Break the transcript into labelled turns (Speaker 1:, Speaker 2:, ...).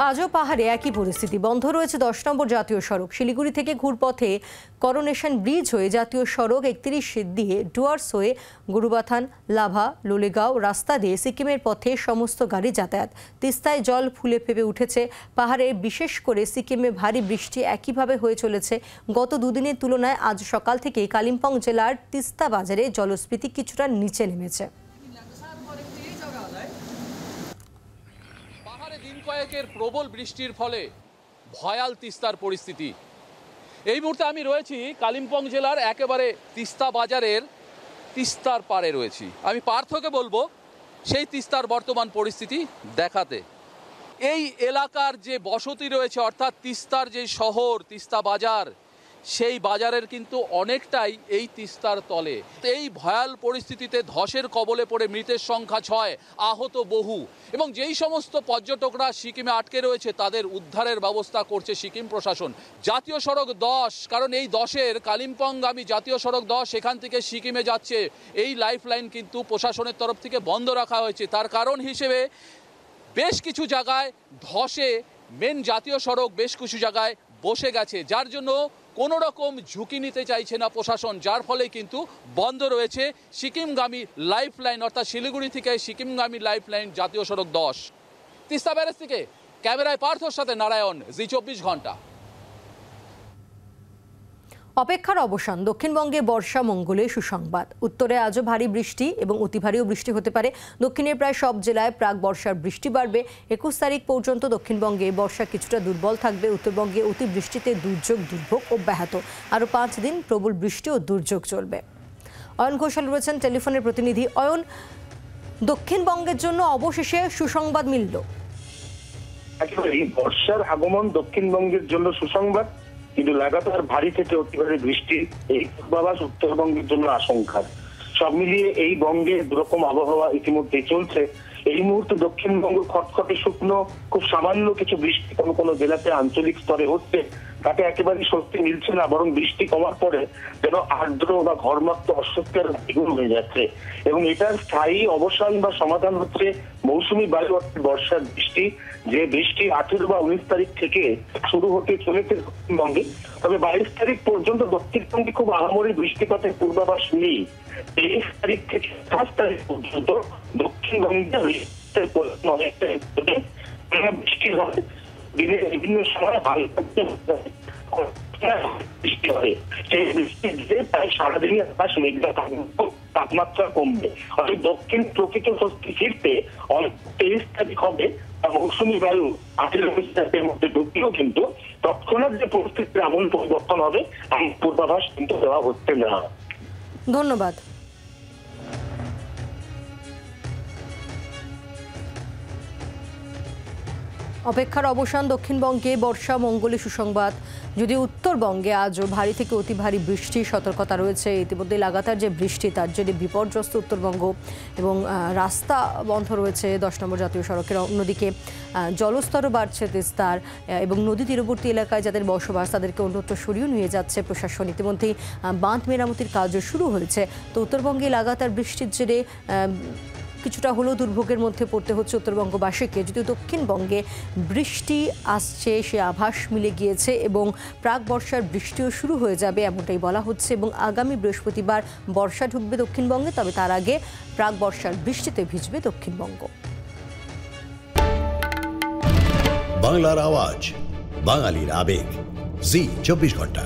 Speaker 1: আজও পাহাড়ে একই পরিস্থিতি। বন্ধ রয়েছে 10 নম্বর জাতীয় সড়ক। শিলিগুড়ি থেকে ঘুরপথে করোনেশন ব্রিজ হয়ে জাতীয় সড়ক 31 দিয়ে ডুয়ার্স হয়ে গুরুবাথান, লাভা, লোলেগাঁও রাস্তা দিয়ে সিকিমের পথে সমস্ত গাড়ি যাতায়াত। তিস্তায় জল ফুলে ফেপে উঠেছে। পাহাড়ে বিশেষ করে সিকিমে ভারী বৃষ্টি একইভাবে হয়ে চলেছে। গত দুদিনের তুলনায় আজ সকাল থেকে কালিম্পং জেলার তিস্তা বাজারে জলস্ফীতি কিছুটা নিচে নেমেছে।
Speaker 2: দিন কয়েকের প্রবল বৃষ্টির ফলে ভয়াল তিস্তার পরিস্থিতি। এই মুহূর্তে আমি রয়েছি কালিম্পং জেলার একেবারে তিস্তা বাজারের তিস্তার পাড়ে রয়েছি। আমি পার্থকে বলবো সেই তিস্তার বর্তমান পরিস্থিতি দেখাতে। এই এলাকার যে বসতি রয়েছে, অর্থাৎ তিস্তার যে শহর তিস্তা বাজার, সেই বাজারের কিন্তু অনেকটাই এই তিস্তার তলে। এই ভয়াল পরিস্থিতিতে ধসের কবলে পড়ে মৃতের সংখ্যা 6, আহত বহু। এবং যেই সমস্ত পর্যটকরা সিকিমে আটকে রয়েছে তাদের উদ্ধারের ব্যবস্থা করছে সিকিম প্রশাসন। জাতীয় সড়ক 10, কারণ এই 10-এর কালিম্পংগামী জাতীয় সড়ক 10 সেখান থেকে সিকিমে যাচ্ছে, এই লাইফ লাইন কিন্তু প্রশাসনের তরফ থেকে বন্ধ রাখা হয়েছে। তার কারণ হিসেবে বেশ কিছু জায়গায় ধসে মেন জাতীয় সড়ক বেশ কিছু জায়গায় বসে গেছে, যার জন্য কোনো রকম ঝুঁকি নিতে চাইছে না প্রশাসন, যার ফলে কিন্তু বন্ধ রয়েছে সিকিমগামী লাইফ লাইন, অর্থাৎ শিলিগুড়ি থেকে সিকিমগামী লাইফ লাইন জাতীয় সড়ক 10। তিস্তা ব্যারেজ থেকে ক্যামেরায় পার্থর সাথে নারায়ণ, জি 24 ঘন্টা।
Speaker 1: অপেক্ষার অবসান। দক্ষিণবঙ্গে বর্ষা মঙ্গলে সুসংবাদ। উত্তরে আজও ভারী বৃষ্টি এবং অতি ভারীও বৃষ্টি হতে পারে। দক্ষিণের প্রায় সব জেলায় প্রাক বর্ষার বৃষ্টি বাড়বে। 21 তারিখ পর্যন্ত দক্ষিণবঙ্গে বর্ষা কিছুটা দুর্বল থাকবে। উত্তরবঙ্গে অতি বৃষ্টিতে দুর্ভোগ অব্যাহত। আরও 5 দিন প্রবল বৃষ্টি ও দুর্যোগ চলবে। অয়ন ঘোষাল রয়েছেন টেলিফোনের প্রতিনিধি। অয়ন, দক্ষিণবঙ্গের জন্য অবশেষে সুসংবাদ মিলল।
Speaker 3: একেবারেই বর্ষার আগমন দক্ষিণবঙ্গের জন্য সুসংবাদ, কিন্তু লাগাতার ভারী থেকে অতি ভারী বৃষ্টি এই পূর্বাভাস উত্তরবঙ্গের জন্য আশঙ্কা। সব মিলিয়ে এই বঙ্গে দুরকম আবহাওয়া ইতিমধ্যে চলছে। এই মুহূর্তে দক্ষিণবঙ্গ খটখটে শুকনো, খুব সামান্য কিছু বৃষ্টি কোনো কোনো জেলাতে আঞ্চলিক স্তরে হচ্ছে, তাতে একেবারেই স্বস্তি মিলছে না, বরং বৃষ্টি কমার পরে যেন আর্দ্র বা ঘর্মাক্ত অস্বস্তির দ্বিগুণ হয়ে যাচ্ছে। এবং এটার স্থায়ী অবসান বা সমাধান হচ্ছে মৌসুমী বায়ু অর্থাৎ বর্ষার বৃষ্টি, যে বৃষ্টি 18 বা 19 তারিখ থেকে শুরু হতে চলেছে দক্ষিণবঙ্গে। তবে 22 তারিখ পর্যন্ত দক্ষিণবঙ্গে খুব আহামরি বৃষ্টিপাতের পূর্বাভাস নেই। 23 তারিখ থেকে 5 তারিখ পর্যন্ত দক্ষিণবঙ্গে অনেকটা বৃষ্টি হয়। দিনের বিভিন্ন সময় বৃষ্টি হয়। সেই বৃষ্টি দিয়ে প্রায় সারাদিনই আকাশ মেঘলা থাকবে, তাপমাত্রা কমবে। অর্থাৎ দক্ষিণ প্রকৃত স্বস্তি ফিরতে অনেক 23 তারিখ হবে। মৌসুমী বায়ু 18 তারিখের মধ্যে ঢুকলেও কিন্তু তৎক্ষণাৎ যে পরিস্থিতির আমূল পরিবর্তন হবে এমন পূর্বাভাস কিন্তু দেওয়া হচ্ছে না।
Speaker 1: ধন্যবাদ। অপেক্ষার অবসান। দক্ষিণবঙ্গে বর্ষা মঙ্গলে সুসংবাদ। যদি উত্তরবঙ্গে আজও ভারী থেকে অতি ভারী বৃষ্টির সতর্কতা রয়েছে। ইতিমধ্যে লাগাতার যে বৃষ্টি তার জন্য বিপর্যস্ত উত্তরবঙ্গ এবং রাস্তা বন্ধ রয়েছে 10 নম্বর জাতীয় সড়কের। অন্যদিকে জলস্তরও বাড়ছে তিস্তার এবং নদী তীরবর্তী এলাকায় যাদের বসবাস তাদেরকে অন্যত্র সরিয়ে নিয়ে যাচ্ছে প্রশাসন। ইতিমধ্যেই বাঁধ মেরামতির কাজও শুরু হয়েছে। তো উত্তরবঙ্গে লাগাতার বৃষ্টির জেরে কিছুটা হলেও দুর্ভোগের মধ্যে পড়তে হচ্ছে উত্তরবঙ্গবাসীকে। যদিও দক্ষিণবঙ্গে বৃষ্টি আসছে সে আভাস মিলে গিয়েছে এবং প্রাক বর্ষার বৃষ্টিও শুরু হয়ে যাবে এমনটাই বলা হচ্ছে। এবং আগামী বৃহস্পতিবার বর্ষা ঢুকবে দক্ষিণবঙ্গে, তবে তার আগে প্রাক বর্ষার বৃষ্টিতে ভিজবে দক্ষিণবঙ্গ।
Speaker 4: বাংলার আওয়াজ, বাঙালির আবেগ, জি 24 ঘন্টা।